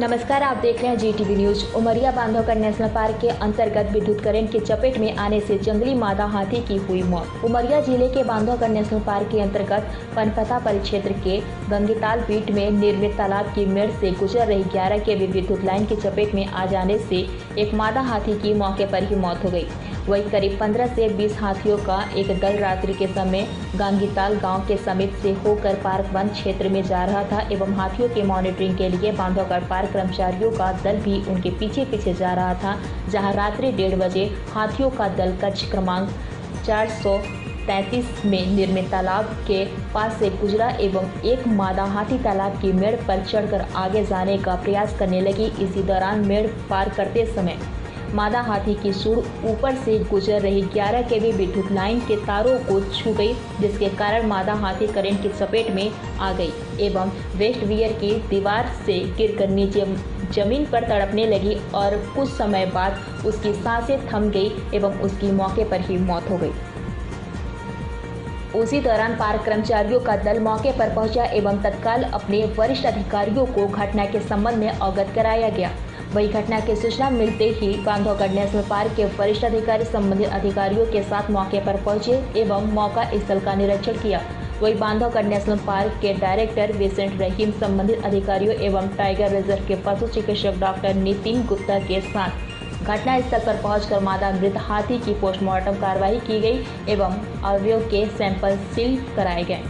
नमस्कार, आप देख रहे हैं Zee TV news. Umaria Bandhavgarh national park के अंतर्गत विद्युत करंट की चपेट में आने से जंगली मादा हाथी की हुई मौत। उमरिया जिले के बांधवगढ़ नेशनल पार्क के अंतर्गत पनपथा परिक्षेत्र के गंगीताल बीट में निर्मित तालाब की मेड़ से गुजर रही 11 केवी विद्युत लाइन की चपेट में आ जाने से एक मादा हाथी की मौके पर ही मौत हो गई। वहीं करीब 15 से 20 हाथियों का एक दल रात्रि के समय गंगीताल गांव के समीप से होकर पार्क वन क्षेत्र में जा रहा था एवं हाथियों की मॉनिटरिंग के लिए बांधवगढ़ पार्क कर्मचारियों का दल भी उनके पीछे पीछे जा रहा था। जहां रात्रि 1:30 बजे हाथियों का दल कक्ष क्रमांक 433 में निर्मित तालाब के पास से गुजरा एवं एक मादा हाथी तालाब की मेड़ पर चढ़कर आगे जाने का प्रयास करने लगी। इसी दौरान मेड़ पार करते समय मादा हाथी की सूंड ऊपर से गुजर रही 11 केवी विद्युत लाइन के तारों को छू गई, जिसके कारण मादा हाथी करंट की चपेट में आ गई एवं वेस्ट वियर की दीवार से गिरकर नीचे जमीन पर तड़पने लगी और कुछ समय बाद उसकी सांसें थम गई एवं उसकी मौके पर ही मौत हो गई। उसी दौरान पार्क कर्मचारियों का दल मौके पर पहुंचा एवं तत्काल अपने वरिष्ठ अधिकारियों को घटना के संबंध में अवगत कराया गया। वही घटना की सूचना मिलते ही बांधवगढ़ नेशनल पार्क के वरिष्ठ अधिकारी संबंधित अधिकारियों के साथ मौके पर पहुंचे एवं मौका स्थल का निरीक्षण किया। वही बांधवगढ़ नेशनल पार्क के डायरेक्टर विसेंट रहीम संबंधित अधिकारियों एवं टाइगर रिजर्व के पशु चिकित्सक डॉक्टर नितिन गुप्ता के साथ घटना स्थल पर पहुंचकर मादा मृत हाथी की पोस्टमार्टम कार्रवाई की गई एवं अवयव के सैंपल सील कराए गए,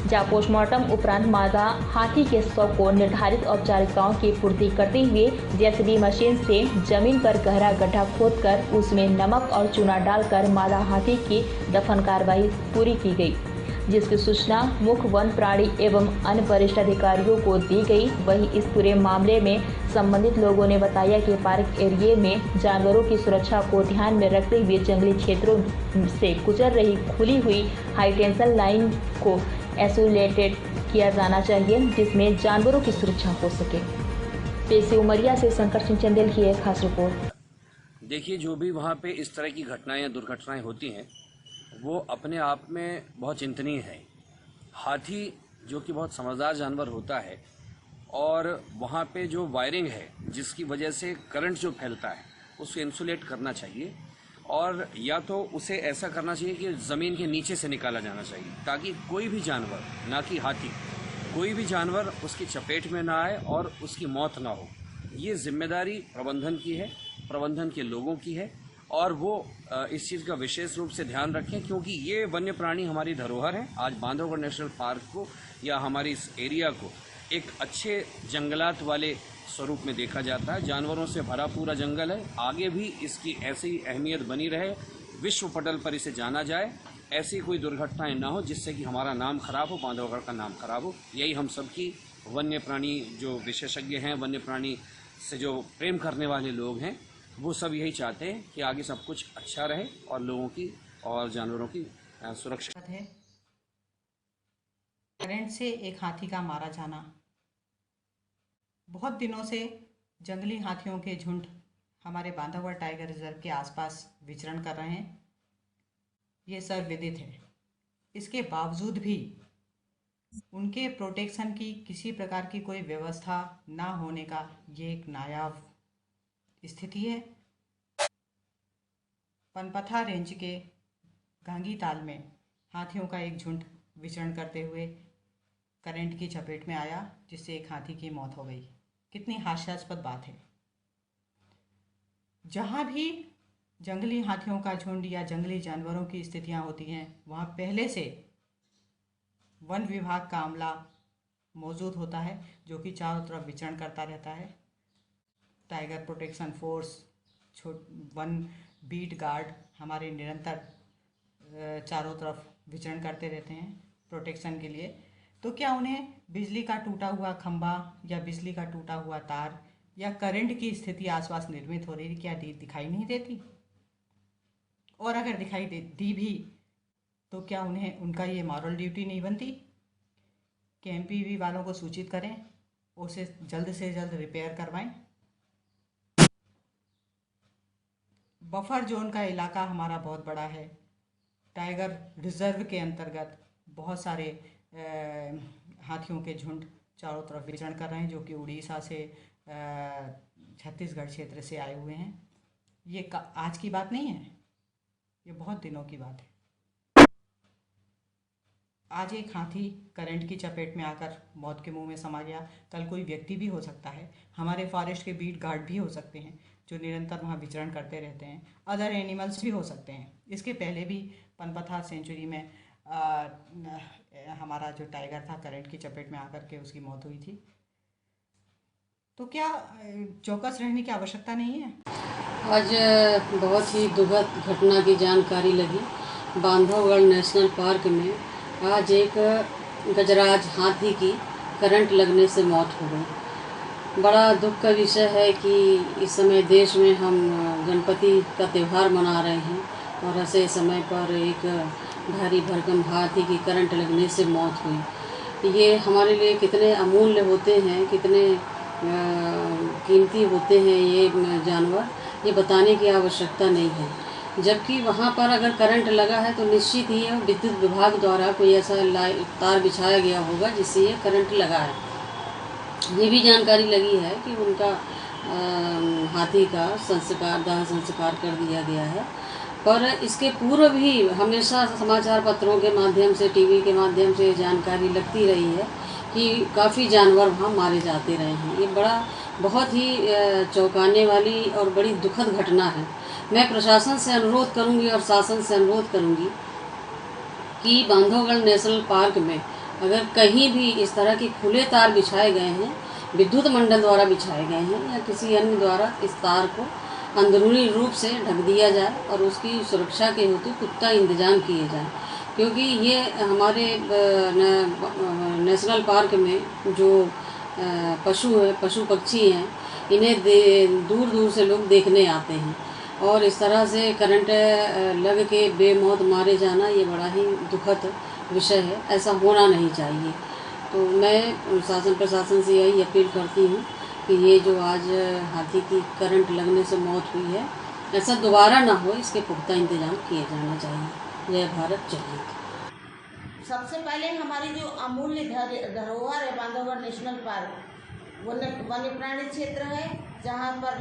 जहां पोस्टमार्टम उपरांत मादा हाथी के शव को निर्धारित औपचारिकताओं की पूर्ति करते हुए जेसीबी मशीन से जमीन पर गहरा गड्ढा खोदकर उसमें नमक और चूना डालकर मादा हाथी की दफन कार्रवाई पूरी की गई, जिसकी सूचना मुख्य वन प्राणी एवं अन्य वरिष्ठ अधिकारियों को दी गई। वहीं इस पूरे मामले में संबंधित लोगों ने बताया कि पार्क एरिया में जानवरों की सुरक्षा को ध्यान में रखते हुए जंगली क्षेत्रों से गुजर रही खुली हुई हाई टेंशन लाइन को आइसोलेटेड किया जाना चाहिए, जिसमें जानवरों की सुरक्षा हो सके। पेश उमरिया से शंकर सिंह चंदेल की एक खास रिपोर्ट। देखिए, जो भी वहाँ पे इस तरह की घटनाएं या दुर्घटनाएं होती हैं वो अपने आप में बहुत चिंतनीय है। हाथी जो कि बहुत समझदार जानवर होता है और वहाँ पे जो वायरिंग है जिसकी वजह से करंट जो फैलता है उसे इंसुलेट करना चाहिए और या तो उसे ऐसा करना चाहिए कि ज़मीन के नीचे से निकाला जाना चाहिए ताकि कोई भी जानवर, ना कि हाथी, कोई भी जानवर उसकी चपेट में ना आए और उसकी मौत ना हो। ये जिम्मेदारी प्रबंधन की है, प्रबंधन के लोगों की है और वो इस चीज़ का विशेष रूप से ध्यान रखें क्योंकि ये वन्य प्राणी हमारी धरोहर है। आज बांधवगढ़ नेशनल पार्क को या हमारी इस एरिया को एक अच्छे जंगलात वाले स्वरूप में देखा जाता है। जानवरों से भरा पूरा जंगल है, आगे भी इसकी ऐसी अहमियत बनी रहे, विश्व पटल पर इसे जाना जाए, ऐसी कोई दुर्घटनाएं ना हो जिससे कि हमारा नाम खराब हो, बांधवगढ़ का नाम खराब हो। यही हम सबकी वन्य प्राणी जो विशेषज्ञ हैं, वन्य प्राणी से जो प्रेम करने वाले लोग हैं, वो सब यही चाहते हैं कि आगे सब कुछ अच्छा रहे और लोगों की और जानवरों की सुरक्षा है। करंट से एक हाथी का मारा जाना। बहुत दिनों से जंगली हाथियों के झुंड हमारे बांधवगढ़ टाइगर रिजर्व के आसपास विचरण कर रहे हैं, ये सर्वविदित है। इसके बावजूद भी उनके प्रोटेक्शन की किसी प्रकार की कोई व्यवस्था ना होने का ये एक नायाब स्थिति है। पनपथा रेंज के गांगीताल में हाथियों का एक झुंड विचरण करते हुए करंट की चपेट में आया, जिससे एक हाथी की मौत हो गई। कितनी हास्यास्पद बात है। जहाँ भी जंगली हाथियों का झुंड या जंगली जानवरों की स्थितियाँ होती हैं, वहाँ पहले से वन विभाग का अमला मौजूद होता है जो कि चारों तरफ विचरण करता रहता है। टाइगर प्रोटेक्शन फोर्स, वन बीट गार्ड हमारे निरंतर चारों तरफ विचरण करते रहते हैं प्रोटेक्शन के लिए। तो क्या उन्हें बिजली का टूटा हुआ खंभा या बिजली का टूटा हुआ तार या करंट की स्थिति आसपास निर्मित हो रही क्या दिखाई नहीं देती? और अगर दिखाई दी भी तो क्या उन्हें उनका ये मॉरल ड्यूटी नहीं बनती कि एमपीवी वालों को सूचित करें, उसे जल्द से जल्द रिपेयर करवाएं? बफर जोन का इलाका हमारा बहुत बड़ा है। टाइगर रिजर्व के अंतर्गत बहुत सारे हाथियों के झुंड चारों तरफ विचरण कर रहे हैं, जो कि उड़ीसा से छत्तीसगढ़ क्षेत्र से आए हुए हैं। ये आज की बात नहीं है, ये बहुत दिनों की बात है। आज एक हाथी करंट की चपेट में आकर मौत के मुंह में समा गया। कल कोई व्यक्ति भी हो सकता है, हमारे फॉरेस्ट के बीट गार्ड भी हो सकते हैं जो निरंतर वहाँ विचरण करते रहते हैं। अदर एनिमल्स भी हो सकते हैं। इसके पहले भी पनपथा सेंचुरी में हमारा जो टाइगर था करंट की चपेट में आकर के उसकी मौत हुई थी। तो क्या चौकस रहने की आवश्यकता नहीं है? आज बहुत ही दुखद घटना की जानकारी लगी। बांधवगढ़ नेशनल पार्क में आज एक गजराज हाथी की करंट लगने से मौत हो गई। बड़ा दुख का विषय है कि इस समय देश में हम गणपति का त्यौहार मना रहे हैं और ऐसे समय पर एक भारी भरकम हाथी की करंट लगने से मौत हुई। ये हमारे लिए कितने अमूल्य होते हैं, कितने कीमती होते हैं ये जानवर, ये बताने की आवश्यकता नहीं है। जबकि वहाँ पर अगर करंट लगा है तो निश्चित ही विद्युत विभाग द्वारा कोई ऐसा तार बिछाया गया होगा जिससे ये करंट लगा है। ये भी जानकारी लगी है कि उनका हाथी का दाह संस्कार कर दिया गया है। पर इसके पूर्व भी हमेशा समाचार पत्रों के माध्यम से, टीवी के माध्यम से जानकारी लगती रही है कि काफ़ी जानवर वहाँ मारे जाते रहे हैं। ये बहुत ही चौंकाने वाली और बड़ी दुखद घटना है। मैं प्रशासन से अनुरोध करूंगी और शासन से अनुरोध करूंगी कि बांधवगढ़ नेशनल पार्क में अगर कहीं भी इस तरह के खुले तार बिछाए गए हैं, विद्युत मंडल द्वारा बिछाए गए हैं या किसी अन्य द्वारा, इस तार को अंदरूनी रूप से ढक दिया जाए और उसकी सुरक्षा के हेतु पुख्ता इंतजाम किए जाए। क्योंकि ये हमारे नेशनल पार्क में जो पशु पक्षी हैं, इन्हें दूर दूर से लोग देखने आते हैं और इस तरह से करंट लग के बेमौत मारे जाना ये बड़ा ही दुखद विषय है। ऐसा होना नहीं चाहिए। तो मैं शासन प्रशासन से यही अपील करती हूँ कि ये जो आज हाथी की करंट लगने से मौत हुई है, ऐसा दोबारा ना हो, इसके पुख्ता इंतजाम किए जाना चाहिए। जय भारत, जय हिंद। सबसे पहले हमारी जो अमूल्य धरोहर है बांधवगढ़ नेशनल पार्क, वन्य प्राणी क्षेत्र है जहाँ पर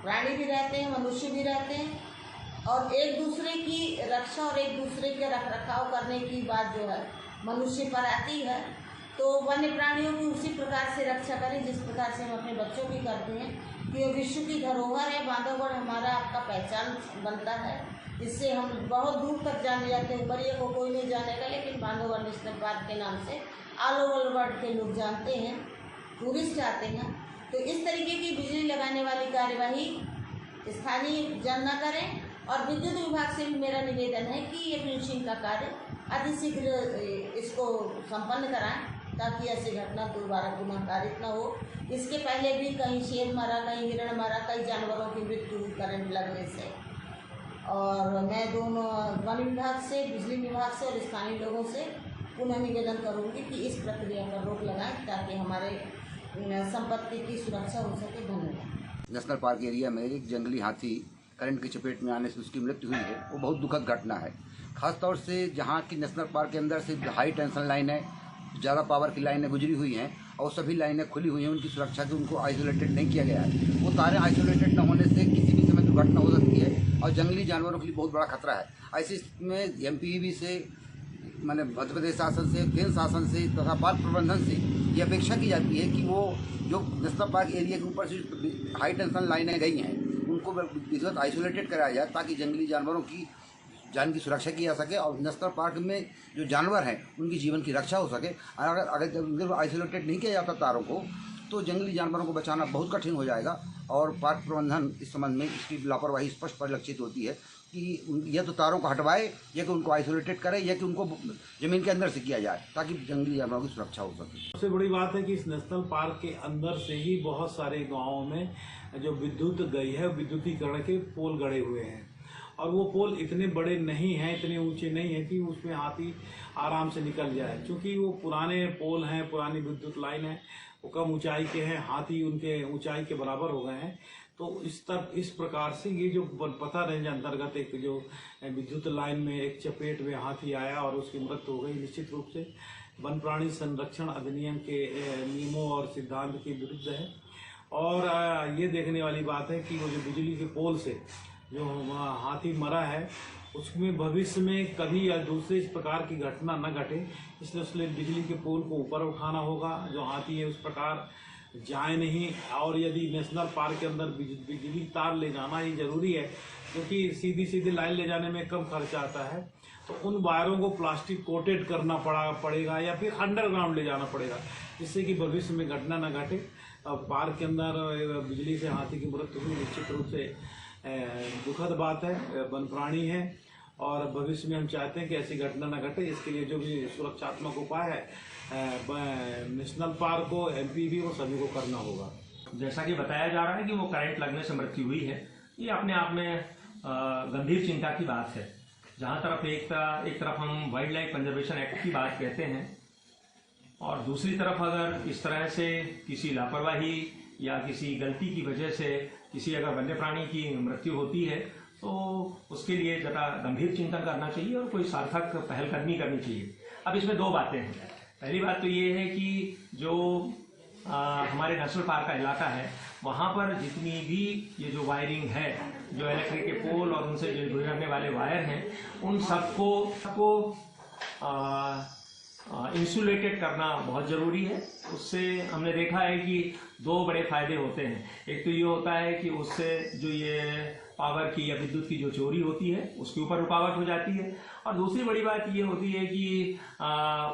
प्राणी भी रहते हैं, मनुष्य भी रहते हैं और एक दूसरे की रक्षा और एक दूसरे के रखरखाव करने की बात जो है मनुष्य पर आती है। तो वन्य प्राणियों की उसी प्रकार से रक्षा करें जिस प्रकार से हम अपने बच्चों की करते हैं कि विश्व की धरोहर है। बांधवगढ़ हमारा आपका पहचान बनता है, इससे हम बहुत दूर तक जाने जाते हैं। ऊपरिया को कोई नहीं जानेगा, लेकिन बांधवगढ़ नेशनल पार्क के नाम से ऑल ओवर वर्ल्ड के लोग जानते हैं, टूरिस्ट आते हैं। तो इस तरीके की बिजली लगाने वाली कार्यवाही स्थानीय जन न करें और विद्युत विभाग से भी मेरा निवेदन है कि ये फिनिशिंग का कार्य अतिशीघ्र इसको संपन्न कराएं ताकि ऐसी घटना दोबारा पुनः कारित न हो। इसके पहले भी कहीं शेर मरा, कहीं हिरण मरा, कई जानवरों की मृत्यु हुई करंट लगने से। और मैं दोनों वन विभाग से, बिजली विभाग से और स्थानीय लोगों से पुनः निवेदन करूंगी कि इस प्रक्रिया पर रोक लगाएं ताकि हमारे संपत्ति की सुरक्षा हो सके। धन्यवाद। नेशनल पार्क एरिया में एक जंगली हाथी करंट की चपेट में आने से उसकी मृत्यु हुई है, वो बहुत दुखद घटना है। खासतौर से जहाँ की नेशनल पार्क के अंदर से हाई टेंशन लाइनें, ज़्यादा पावर की लाइनें गुजरी हुई हैं और सभी लाइनें खुली हुई हैं, उनकी सुरक्षा के उनको आइसोलेटेड नहीं किया गया है। वो तारें आइसोलेटेड न होने से किसी भी समय दुर्घटना हो सकती है और जंगली जानवरों के लिए बहुत बड़ा खतरा है। ऐसी स्थिति में MPEB से, मैंने मध्य प्रदेश शासन से, केंद्र शासन से तथा पार्क प्रबंधन से ये अपेक्षा की जाती है कि वो जो नेशनल पार्क एरिया के ऊपर से हाई टेंशन लाइनें गई हैं उनको विधिवत आइसोलेटेड कराया जाए ताकि जंगली जानवरों की जान की सुरक्षा की जा सके और नेशनल पार्क में जो जानवर हैं उनकी जीवन की रक्षा हो सके। अगर आइसोलेटेड नहीं किया जाता तारों को तो जंगली जानवरों को बचाना बहुत कठिन हो जाएगा और पार्क प्रबंधन इस संबंध में इसकी लापरवाही स्पष्ट परिलक्षित होती है कि यह तो तारों को हटवाए या कि उनको आइसोलेटेड करे या कि उनको ज़मीन के अंदर से किया जाए ताकि जंगली जानवरों की सुरक्षा हो सके। सबसे बड़ी बात है कि इस नेशनल पार्क के अंदर से ही बहुत सारे गाँवों में जो विद्युत गई है, विद्युतीकरण के पोल गड़े हुए हैं और वो पोल इतने बड़े नहीं हैं, इतने ऊंचे नहीं हैं कि उसमें हाथी आराम से निकल जाए। क्योंकि वो पुराने पोल हैं, पुरानी विद्युत लाइन है, वो कम ऊंचाई के हैं, हाथी उनके ऊंचाई के बराबर हो गए हैं। तो इस प्रकार से ये जो पता रेंज अंतर्गत एक जो विद्युत लाइन में एक चपेट में हाथी आया और उसकी मृत्यु हो गई, निश्चित रूप से वन प्राणी संरक्षण अधिनियम के नियमों और सिद्धांत के विरुद्ध है। और ये देखने वाली बात है कि वो जो बिजली के पोल से जो हाथी मरा है उसमें भविष्य में कभी या दूसरे इस प्रकार की घटना न घटे, इसलिए बिजली के पोल को ऊपर उठाना होगा। जो हाथी है उस प्रकार जाए नहीं, और यदि नेशनल पार्क के अंदर बिजली तार ले जाना ही जरूरी है, क्योंकि सीधी लाइन ले जाने में कम खर्चा आता है, तो उन वायरों को प्लास्टिक कोटेड करना पड़ेगा या फिर अंडरग्राउंड ले जाना पड़ेगा, जिससे कि भविष्य में घटना न घटे। पार्क के अंदर बिजली से हाथी की मृत्यु हुई निश्चित रूप से दुखद बात है, वन प्राणी है, और भविष्य में हम चाहते हैं कि ऐसी घटना न घटे। इसके लिए जो भी सुरक्षात्मक उपाय है नेशनल पार्क को, एमपीवी को, सभी को करना होगा। जैसा कि बताया जा रहा है कि वो करंट लगने से मृत्यु हुई है, ये अपने आप में गंभीर चिंता की बात है। जहाँ तरफ एक तरफ हम वाइल्ड लाइफ कंजर्वेशन एक्ट की बात कहते हैं, और दूसरी तरफ अगर इस तरह से किसी लापरवाही या किसी गलती की वजह से किसी अगर वन्य प्राणी की मृत्यु होती है तो उसके लिए ज़रा गंभीर चिंतन करना चाहिए और कोई सार्थक पहलकदमी करनी चाहिए। अब इसमें दो बातें हैं। पहली बात तो ये है कि जो हमारे नेशनल पार्क का इलाका है वहाँ पर जितनी भी ये जो वायरिंग है, जो इलेक्ट्रिक के पोल और उनसे जो गुजरने वाले वायर हैं, उन सबको इंसुलेटेड करना बहुत ज़रूरी है। उससे हमने देखा है कि दो बड़े फायदे होते हैं। एक तो ये होता है कि उससे जो ये पावर की या विद्युत की जो चोरी होती है उसके ऊपर रुकावट हो जाती है, और दूसरी बड़ी बात ये होती है कि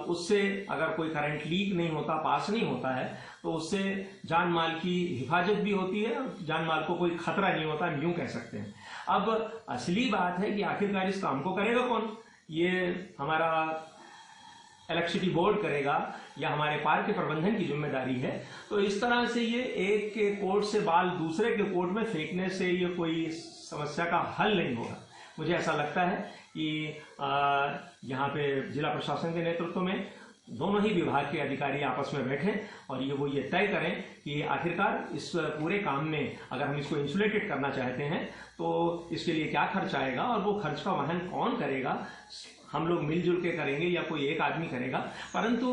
उससे अगर कोई करंट लीक नहीं होता, पास नहीं होता है, तो उससे जान माल की हिफाजत भी होती है, जान माल को कोई खतरा नहीं होता, यूँ कह सकते हैं। अब असली बात है कि आखिरकार इस काम को करेगा कौन? ये हमारा इलेक्ट्रिसिटी बोर्ड करेगा या हमारे पार्क के प्रबंधन की जिम्मेदारी है। तो इस तरह से ये एक के कोर्ट से बाल दूसरे के कोर्ट में फेंकने से ये कोई समस्या का हल नहीं होगा। मुझे ऐसा लगता है कि यहाँ पे जिला प्रशासन के नेतृत्व में दोनों ही विभाग के अधिकारी आपस में बैठें और ये तय करें कि आखिरकार इस पूरे काम में अगर हम इसको इंसुलेटेड करना चाहते हैं तो इसके लिए क्या खर्च आएगा और वो खर्च का वहन कौन करेगा। हम लोग मिलजुल के करेंगे या कोई एक आदमी करेगा, परंतु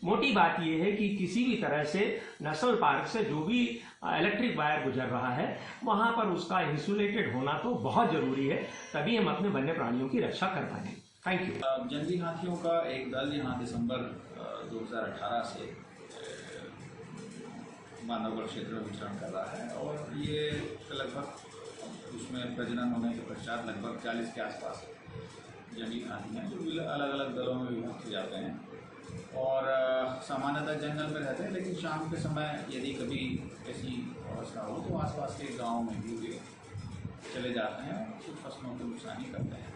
मोटी बात यह है कि किसी भी तरह से नेशनल पार्क से जो भी इलेक्ट्रिक वायर गुजर रहा है वहां पर उसका इंसुलेटेड होना तो बहुत जरूरी है, तभी हम अपने वन्य प्राणियों की रक्षा कर पाएंगे। Thank you. जंगली हाथियों का एक दल यहाँ दिसंबर 2018 से बांधवगढ़ क्षेत्र में विचरण कर रहा है, और ये लगभग उसमें प्रजनन होने के पश्चात लगभग 40 के आसपास जंगली हाथी हैं जो अलग अलग दलों में विभक्त हो जाते हैं, और सामान्यतः जंगल में रहते हैं, लेकिन शाम के समय यदि कभी ऐसी अवस्था हो तो आसपास के गाँव में भी वे चले जाते हैं और कुछ फसलों को नुकसानी करते हैं।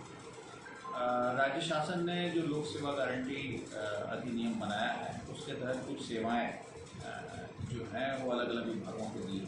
राज्य शासन ने जो लोक सेवा गारंटी अधिनियम बनाया है उसके तहत कुछ सेवाएं जो हैं वो अलग अलग विभागों को दी।